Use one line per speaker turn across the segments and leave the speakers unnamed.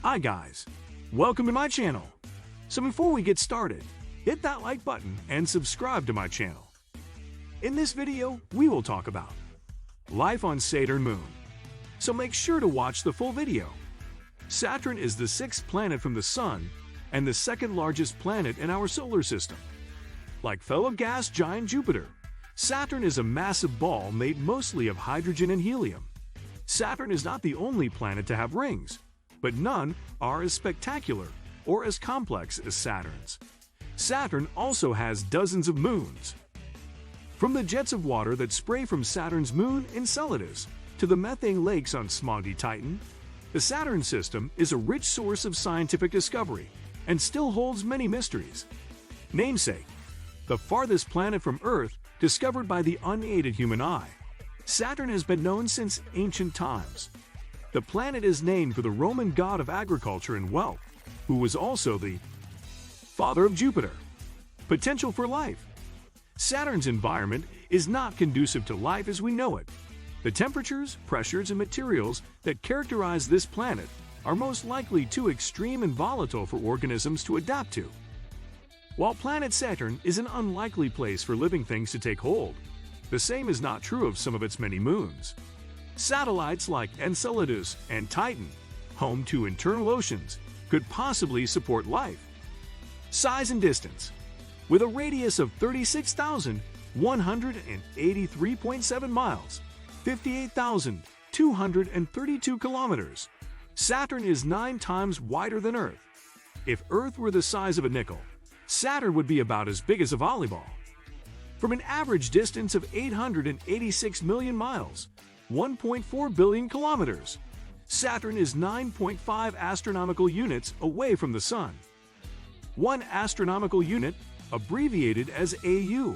Hi guys, welcome to my channel. So before we get started, hit that like button and subscribe to my channel. In this video, we will talk about life on Saturn moon. So make sure to watch the full video. Saturn is the sixth planet from the Sun and the second largest planet in our solar system. Like fellow gas giant Jupiter, Saturn is a massive ball made mostly of hydrogen and helium. Saturn is not the only planet to have rings, but none are as spectacular or as complex as Saturn's. Saturn also has dozens of moons. From the jets of water that spray from Saturn's moon Enceladus to the methane lakes on smoggy Titan, the Saturn system is a rich source of scientific discovery and still holds many mysteries. Namesake: the farthest planet from Earth discovered by the unaided human eye. Saturn has been known since ancient times. The planet is named for the Roman god of agriculture and wealth, who was also the father of Jupiter. Potential for life: Saturn's environment is not conducive to life as we know it. The temperatures, pressures, and materials that characterize this planet are most likely too extreme and volatile for organisms to adapt to. While planet Saturn is an unlikely place for living things to take hold, the same is not true of some of its many moons. Satellites like Enceladus and Titan, home to internal oceans, could possibly support life. Size and distance: with a radius of 36,183.7 miles, 58,232 kilometers, Saturn is 9 times wider than Earth. If Earth were the size of a nickel, Saturn would be about as big as a volleyball. From an average distance of 886 million miles, 1.4 billion kilometers, Saturn is 9.5 astronomical units away from the Sun. 1 astronomical unit, abbreviated as AU,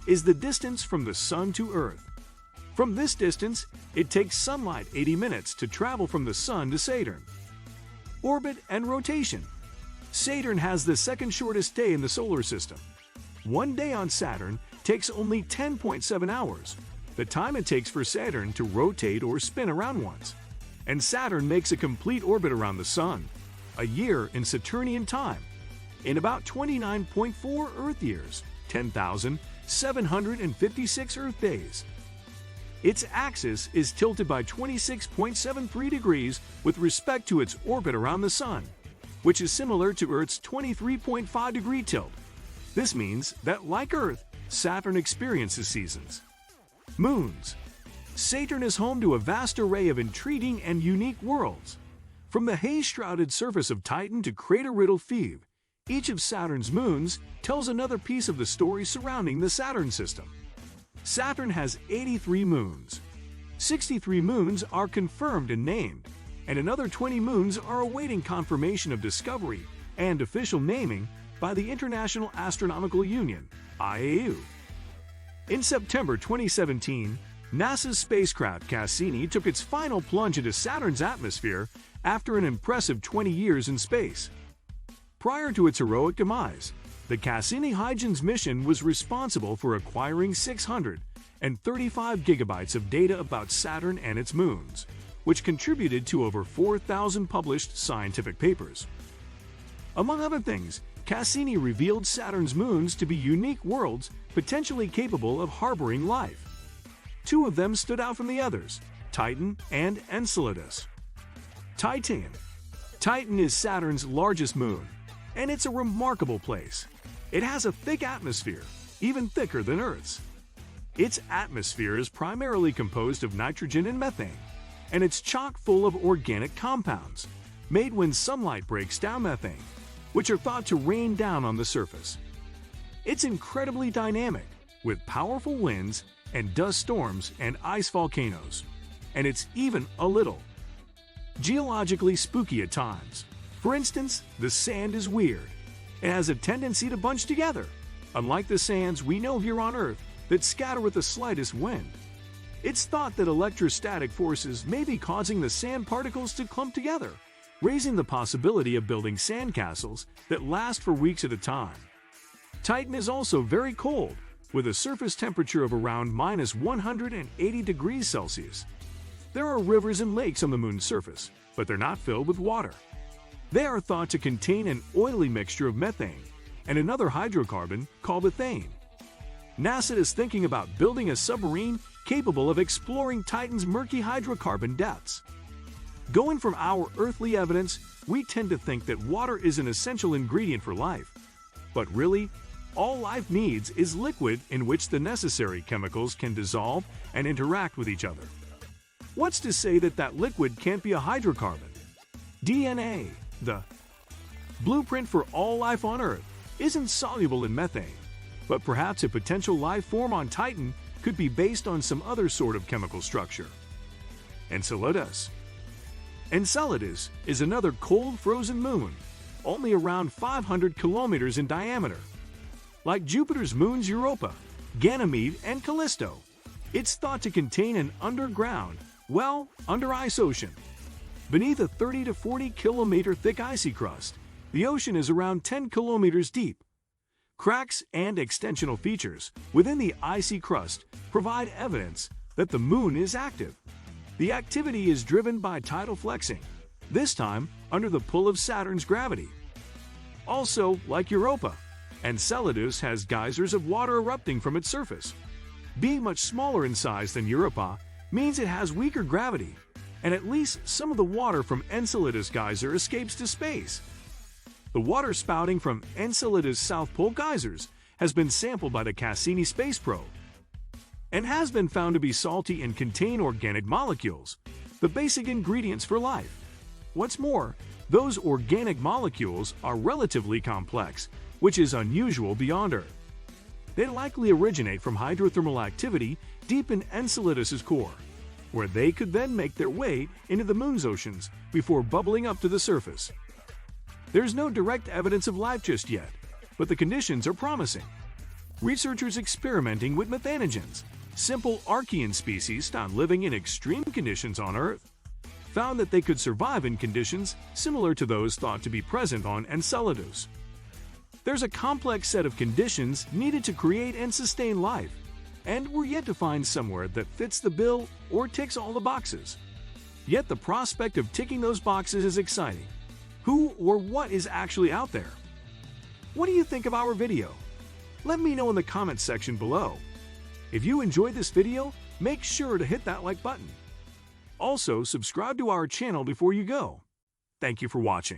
is the distance from the Sun to Earth. From this distance, it takes sunlight 80 minutes to travel from the Sun to Saturn. Orbit and rotation: Saturn has the second shortest day in the solar system. One day on Saturn takes only 10.7 hours, the time it takes for Saturn to rotate or spin around once. And Saturn makes a complete orbit around the Sun, a year in Saturnian time, in about 29.4 Earth years, 10,756 Earth days. Its axis is tilted by 26.73 degrees with respect to its orbit around the Sun, which is similar to Earth's 23.5 degree tilt. This means that, like Earth, Saturn experiences seasons. Moons: Saturn is home to a vast array of intriguing and unique worlds. From the haze-shrouded surface of Titan to crater-riddled Phoebe, each of Saturn's moons tells another piece of the story surrounding the Saturn system. Saturn has 83 moons. 63 moons are confirmed and named, and another 20 moons are awaiting confirmation of discovery and official naming by the International Astronomical Union, IAU. In September 2017, NASA's spacecraft Cassini took its final plunge into Saturn's atmosphere after an impressive 20 years in space. Prior to its heroic demise, the Cassini-Huygens mission was responsible for acquiring 635 gigabytes of data about Saturn and its moons, which contributed to over 4,000 published scientific papers. Among other things, Cassini revealed Saturn's moons to be unique worlds potentially capable of harboring life. 2 of them stood out from the others: Titan and Enceladus. Titan is Saturn's largest moon, and it's a remarkable place. It has a thick atmosphere, even thicker than Earth's. Its atmosphere is primarily composed of nitrogen and methane, and it's chock full of organic compounds, made when sunlight breaks down methane, which are thought to rain down on the surface. It's incredibly dynamic, with powerful winds and dust storms and ice volcanoes, and it's even a little geologically spooky at times. For instance, the sand is weird. It has a tendency to bunch together, unlike the sands we know here on Earth that scatter with the slightest wind. It's thought that electrostatic forces may be causing the sand particles to clump together, raising the possibility of building sandcastles that last for weeks at a time. Titan is also very cold, with a surface temperature of around -180 degrees Celsius. There are rivers and lakes on the moon's surface, but they're not filled with water. They are thought to contain an oily mixture of methane and another hydrocarbon called ethane. NASA is thinking about building a submarine capable of exploring Titan's murky hydrocarbon depths. Going from our earthly evidence, we tend to think that water is an essential ingredient for life. But really, all life needs is liquid in which the necessary chemicals can dissolve and interact with each other. What's to say that that liquid can't be a hydrocarbon? DNA, the blueprint for all life on Earth, isn't soluble in methane, but perhaps a potential life form on Titan could be based on some other sort of chemical structure. Enceladus. Enceladus is another cold, frozen moon, only around 500 kilometers in diameter. Like Jupiter's moons Europa, Ganymede, and Callisto, it's thought to contain an underground, under-ice ocean. Beneath a 30 to 40 kilometer thick icy crust, the ocean is around 10 kilometers deep. Cracks and extensional features within the icy crust provide evidence that the moon is active. The activity is driven by tidal flexing, this time under the pull of Saturn's gravity. Also, like Europa, Enceladus has geysers of water erupting from its surface. Being much smaller in size than Europa means it has weaker gravity, and at least some of the water from Enceladus geyser escapes to space. The water spouting from Enceladus South Pole geysers has been sampled by the Cassini space probe and has been found to be salty and contain organic molecules, the basic ingredients for life. What's more, those organic molecules are relatively complex, which is unusual beyond Earth. They likely originate from hydrothermal activity deep in Enceladus's core, where they could then make their way into the moon's oceans before bubbling up to the surface. There's no direct evidence of life just yet, but the conditions are promising. Researchers experimenting with methanogens, simple archean species found living in extreme conditions on Earth, found that they could survive in conditions similar to those thought to be present on Enceladus. There's a complex set of conditions needed to create and sustain life, and we're yet to find somewhere that fits the bill or ticks all the boxes. Yet the prospect of ticking those boxes is exciting. Who or what is actually out there? What do you think of our video? Let me know in the comments section below. If you enjoyed this video, make sure to hit that like button. Also, subscribe to our channel before you go. Thank you for watching.